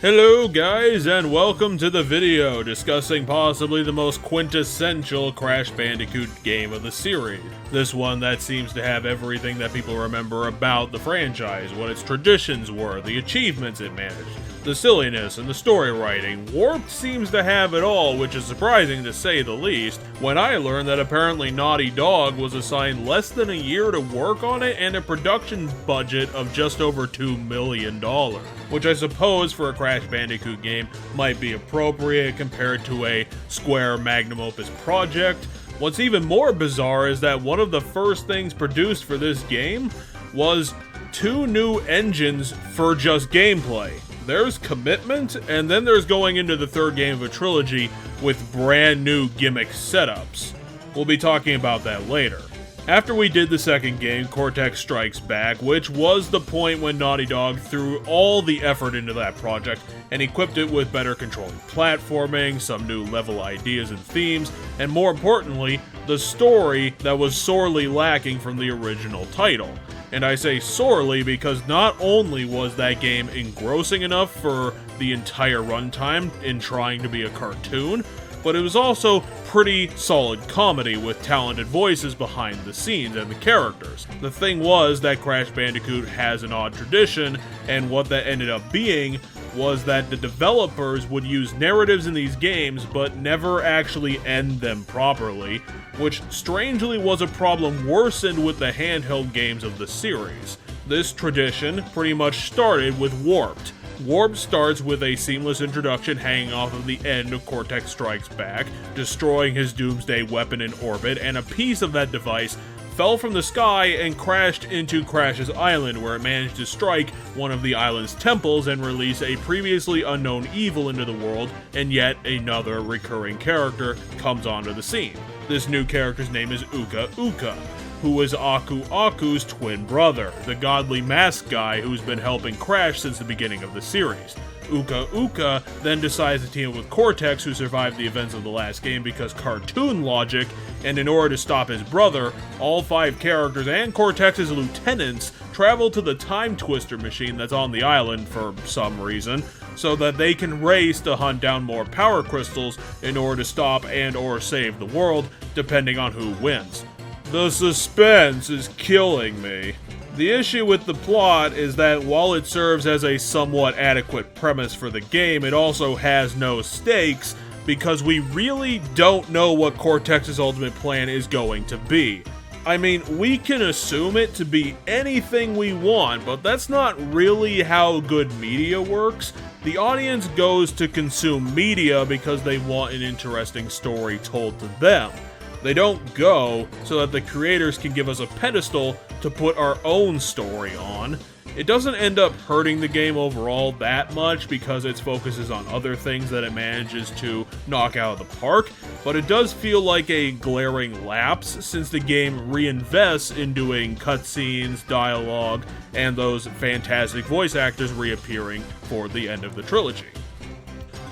Hello guys, and welcome to the video discussing possibly the most quintessential Crash Bandicoot game of the series. This one that seems to have everything that people remember about the franchise, what its traditions were, the achievements it managed, the silliness and the story writing. Warped seems to have it all, which is surprising to say the least, when I learned that apparently Naughty Dog was assigned less than a year to work on it and a production budget of just over $2 million, which I suppose for a Crash Bandicoot game might be appropriate compared to a Square magnum opus project. What's even more bizarre is that one of the first things produced for this game was 2 new engines for just gameplay. There's commitment, and then there's going into the third game of a trilogy with brand new gimmick setups. We'll be talking about that later. After we did the second game, Cortex Strikes Back, which was the point when Naughty Dog threw all the effort into that project and equipped it with better controlling platforming, some new level ideas and themes, and more importantly, the story that was sorely lacking from the original title. And I say sorely because not only was that game engrossing enough for the entire runtime in trying to be a cartoon, but it was also pretty solid comedy with talented voices behind the scenes and the characters. The thing was that Crash Bandicoot has an odd tradition, and what that ended up being was that the developers would use narratives in these games but never actually end them properly, which strangely was a problem worsened with the handheld games of the series. This tradition pretty much started with Warped. Warped starts with a seamless introduction hanging off of the end of Cortex Strikes Back, destroying his doomsday weapon in orbit, and a piece of that device fell from the sky and crashed into Crash's island, where it managed to strike one of the island's temples and release a previously unknown evil into the world, and yet another recurring character comes onto the scene. This new character's name is Uka Uka, who is Aku Aku's twin brother, the godly mask guy who's been helping Crash since the beginning of the series. Uka Uka then decides to team up with Cortex, who survived the events of the last game because cartoon logic, and in order to stop his brother, all 5 characters and Cortex's lieutenants travel to the Time Twister machine that's on the island for some reason, so that they can race to hunt down more power crystals in order to stop and or save the world, depending on who wins. The suspense is killing me. The issue with the plot is that while it serves as a somewhat adequate premise for the game, it also has no stakes because we really don't know what Cortex's ultimate plan is going to be. I mean, we can assume it to be anything we want, but that's not really how good media works. The audience goes to consume media because they want an interesting story told to them. They don't go so that the creators can give us a pedestal to put our own story on. It doesn't end up hurting the game overall that much because its focus is on other things that it manages to knock out of the park, but it does feel like a glaring lapse since the game reinvests in doing cutscenes, dialogue, and those fantastic voice actors reappearing for the end of the trilogy.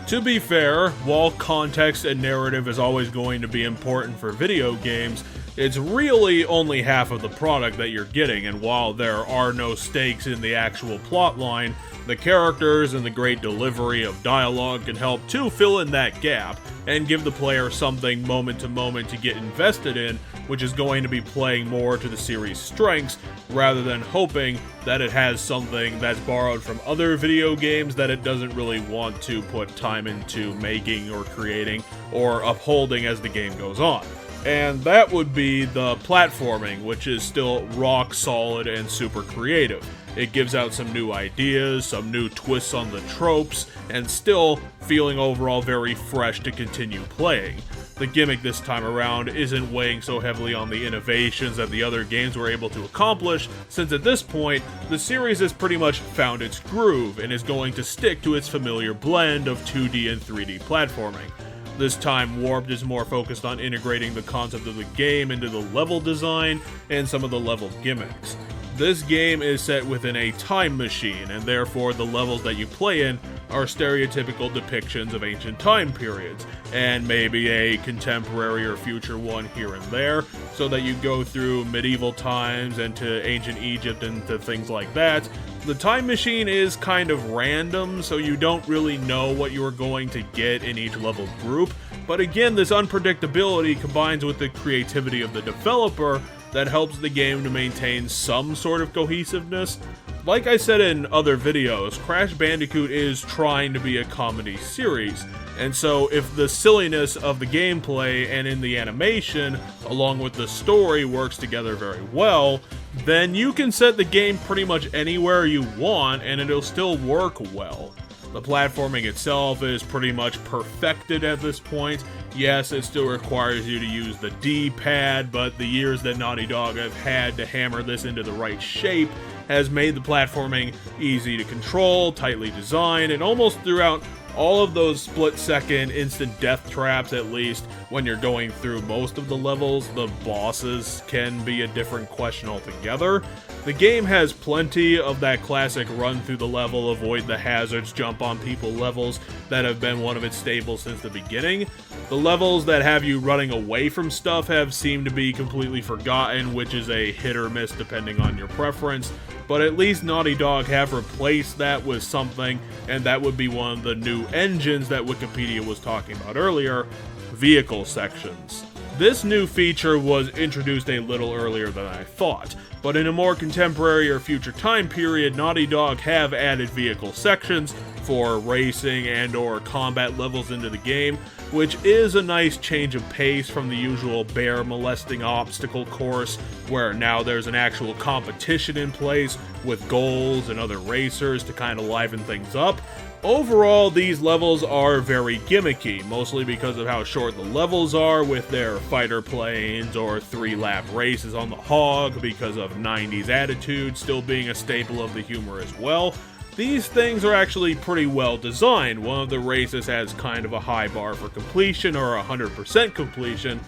To be fair, while context and narrative is always going to be important for video games, it's really only half of the product that you're getting, and while there are no stakes in the actual plotline, the characters and the great delivery of dialogue can help to fill in that gap and give the player something moment to moment to get invested in, which is going to be playing more to the series' strengths rather than hoping that it has something that's borrowed from other video games that it doesn't really want to put time into making or creating or upholding as the game goes on. And that would be the platforming, which is still rock solid and super creative. It gives out some new ideas, some new twists on the tropes, and still feeling overall very fresh to continue playing. The gimmick this time around isn't weighing so heavily on the innovations that the other games were able to accomplish, since at this point, the series has pretty much found its groove and is going to stick to its familiar blend of 2D and 3D platforming. This time, Warped is more focused on integrating the concept of the game into the level design and some of the level gimmicks. This game is set within a time machine, and therefore the levels that you play in are stereotypical depictions of ancient time periods, and maybe a contemporary or future one here and there, so that you go through medieval times and to ancient Egypt and to things like that. The time machine is kind of random, so you don't really know what you are going to get in each level group, but again, this unpredictability combines with the creativity of the developer that helps the game to maintain some sort of cohesiveness. Like I said in other videos, Crash Bandicoot is trying to be a comedy series, and so if the silliness of the gameplay and in the animation, along with the story, works together very well, then you can set the game pretty much anywhere you want and it'll still work well. The platforming itself is pretty much perfected at this point. Yes, it still requires you to use the D-pad, but the years that Naughty Dog have had to hammer this into the right shape has made the platforming easy to control, tightly designed, and almost throughout all of those split-second instant death traps, at least when you're going through most of the levels, the bosses can be a different question altogether. The game has plenty of that classic run through the level, avoid the hazards, jump on people levels that have been one of its staples since the beginning. The levels that have you running away from stuff have seemed to be completely forgotten, which is a hit or miss depending on your preference, but at least Naughty Dog have replaced that with something, and that would be one of the new engines that Wikipedia was talking about earlier, vehicle sections. This new feature was introduced a little earlier than I thought, but in a more contemporary or future time period, Naughty Dog have added vehicle sections for racing and or combat levels into the game, which is a nice change of pace from the usual bear molesting obstacle course, where now there's an actual competition in place with goals and other racers to kind of liven things up. Overall, these levels are very gimmicky, mostly because of how short the levels are with their fighter planes or 3-lap races on the hog, because of 90s attitude still being a staple of the humor as well. These things are actually pretty well designed. One of the races has kind of a high bar for completion, or 100% completion.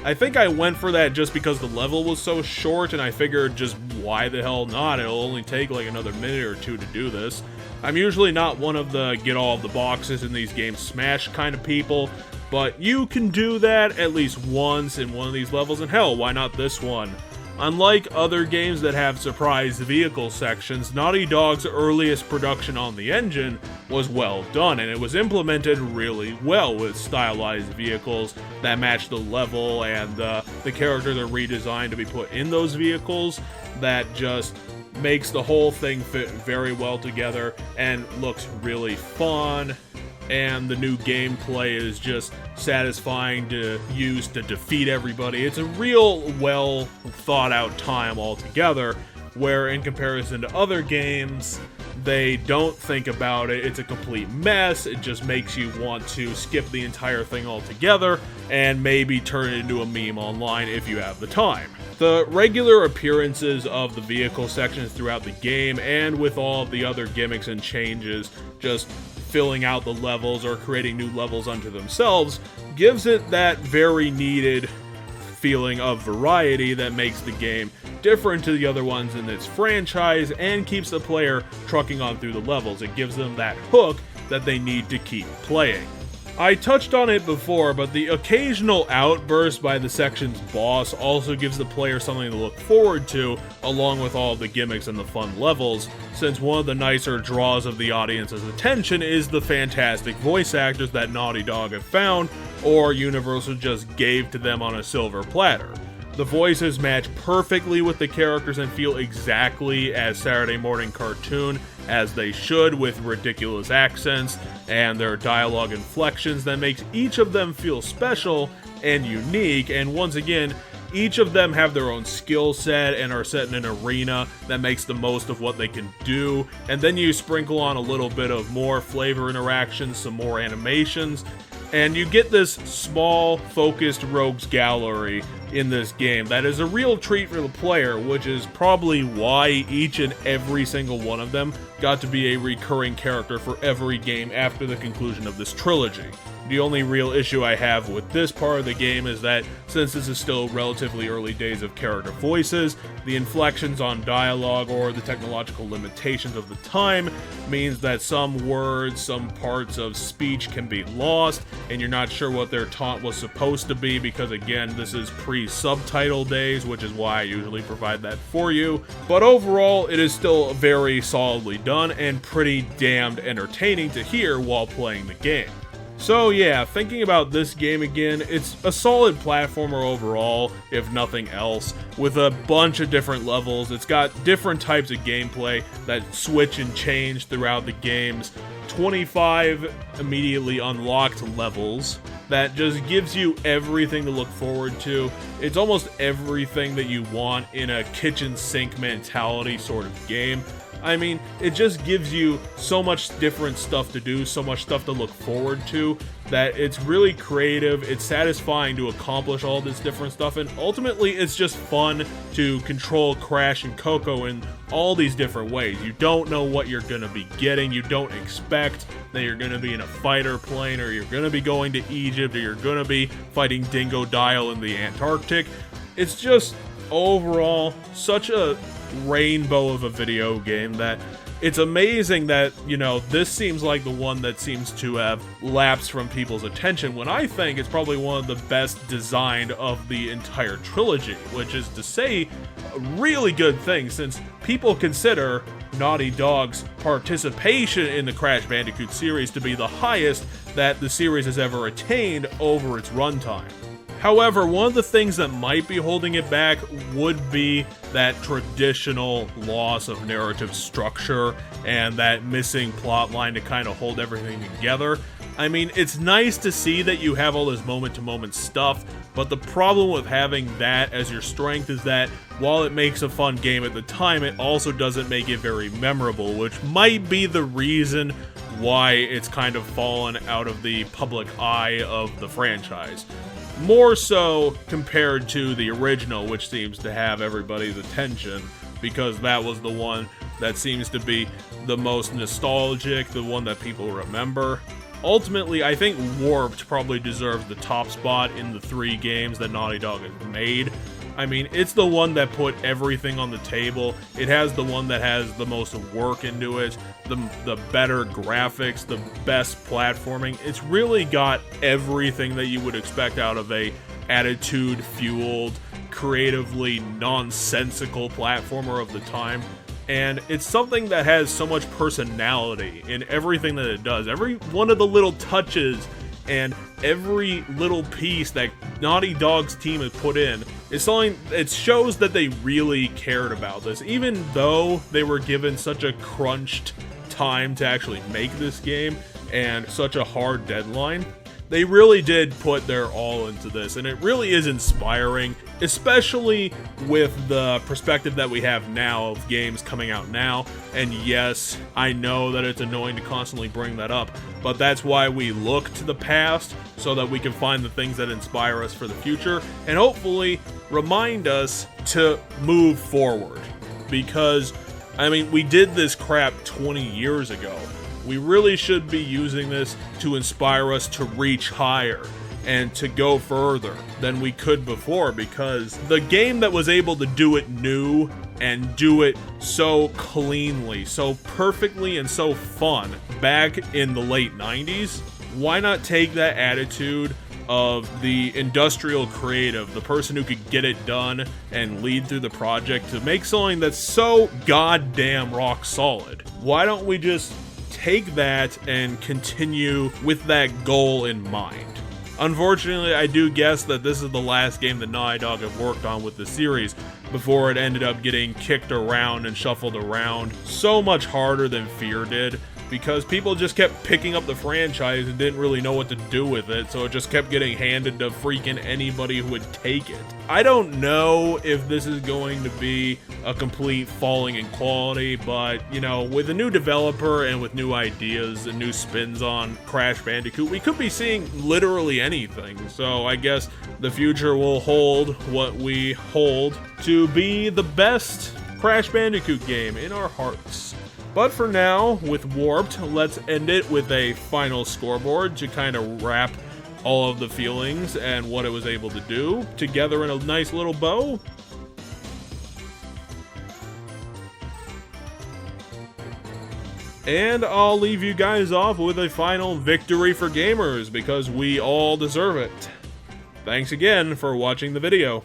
I think I went for that just because the level was so short, and I figured just why the hell not, it'll only take like another minute or two to do this. I'm usually not one of the get all of the boxes in these games smash kind of people, but you can do that at least once in one of these levels, and hell, why not this one? Unlike other games that have surprise vehicle sections, Naughty Dog's earliest production on the engine was well done, and it was implemented really well with stylized vehicles that match the level, and the characters are redesigned to be put in those vehicles. That just makes the whole thing fit very well together and looks really fun, and the new gameplay is just satisfying to use to defeat everybody. It's a real well thought out time altogether, where in comparison to other games, they don't think about it. It's a complete mess. It just makes you want to skip the entire thing altogether and maybe turn it into a meme online if you have the time. The regular appearances of the vehicle sections throughout the game, and with all of the other gimmicks and changes, just filling out the levels or creating new levels unto themselves, gives it that very needed feeling of variety that makes the game different to the other ones in its franchise and keeps the player trucking on through the levels. It gives them that hook that they need to keep playing. I touched on it before, but the occasional outburst by the section's boss also gives the player something to look forward to, along with all the gimmicks and the fun levels, since one of the nicer draws of the audience's attention is the fantastic voice actors that Naughty Dog have found, or Universal just gave to them on a silver platter. The voices match perfectly with the characters and feel exactly as Saturday morning cartoon as they should, with ridiculous accents and their dialogue inflections that makes each of them feel special and unique, and once again, each of them have their own skill set and are set in an arena that makes the most of what they can do, and then you sprinkle on a little bit of more flavor interactions, some more animations, and you get this small, focused rogues gallery in this game that is a real treat for the player, which is probably why each and every single one of them got to be a recurring character for every game after the conclusion of this trilogy. The only real issue I have with this part of the game is that, since this is still relatively early days of character voices, the inflections on dialogue or the technological limitations of the time means that some words, some parts of speech can be lost, and you're not sure what their taunt was supposed to be because, again, this is pre-subtitle days, which is why I usually provide that for you. But overall, it is still very solidly done and pretty damned entertaining to hear while playing the game. So yeah, thinking about this game again, it's a solid platformer overall, if nothing else, with a bunch of different levels. It's got different types of gameplay that switch and change throughout the games, 25 immediately unlocked levels that just gives you everything to look forward to. It's almost everything that you want in a kitchen sink mentality sort of game. I mean, it just gives you so much different stuff to do, so much stuff to look forward to, that it's really creative, it's satisfying to accomplish all this different stuff, and ultimately it's just fun to control Crash and Coco in all these different ways. You don't know what you're going to be getting, you don't expect that you're going to be in a fighter plane, or you're going to be going to Egypt, or you're going to be fighting Dingo Dial in the Antarctic. It's just, overall, such a rainbow of a video game that it's amazing that, you know, this seems like the one that seems to have lapsed from people's attention, when I think it's probably one of the best designed of the entire trilogy, which is to say a really good thing, since people consider Naughty Dog's participation in the Crash Bandicoot series to be the highest that the series has ever attained over its runtime. However, one of the things that might be holding it back would be that traditional loss of narrative structure and that missing plot line to kind of hold everything together. I mean, it's nice to see that you have all this moment-to-moment stuff, but the problem with having that as your strength is that while it makes a fun game at the time, it also doesn't make it very memorable, which might be the reason why it's kind of fallen out of the public eye of the franchise. More so compared to the original, which seems to have everybody's attention, because that was the one that seems to be the most nostalgic, the one that people remember. Ultimately, I think Warped probably deserves the top spot in the 3 games that Naughty Dog has made. I mean, it's the one that put everything on the table. It has the one that has the most work into it, the better graphics, the best platforming. It's really got everything that you would expect out of a attitude-fueled, creatively nonsensical platformer of the time. And it's something that has so much personality in everything that it does. Every one of the little touches and every little piece that Naughty Dog's team has put in is something, it shows that they really cared about this. Even though they were given such a crunched time to actually make this game and such a hard deadline, they really did put their all into this, and it really is inspiring, especially with the perspective that we have now of games coming out now. And yes, I know that it's annoying to constantly bring that up, but that's why we look to the past, so that we can find the things that inspire us for the future, and hopefully remind us to move forward. Because, I mean, we did this crap 20 years ago. We really should be using this to inspire us to reach higher and to go further than we could before, because the game that was able to do it new and do it so cleanly, so perfectly, and so fun back in the late 90s, why not take that attitude of the industrial creative, the person who could get it done and lead through the project, to make something that's so goddamn rock solid? Why don't we just take that and continue with that goal in mind? Unfortunately, I do guess that this is the last game that Naughty Dog have worked on with the series before it ended up getting kicked around and shuffled around so much harder than Fear did. because people just kept picking up the franchise and didn't really know what to do with it, so it just kept getting handed to freaking anybody who would take it. I don't know if this is going to be a complete falling in quality, but, you know, with a new developer and with new ideas and new spins on Crash Bandicoot, we could be seeing literally anything. So I guess the future will hold what we hold to be the best Crash Bandicoot game in our hearts. But for now, with Warped, let's end it with a final scoreboard to kind of wrap all of the feelings and what it was able to do together in a nice little bow. And I'll leave you guys off with a final victory for gamers, because we all deserve it. Thanks again for watching the video.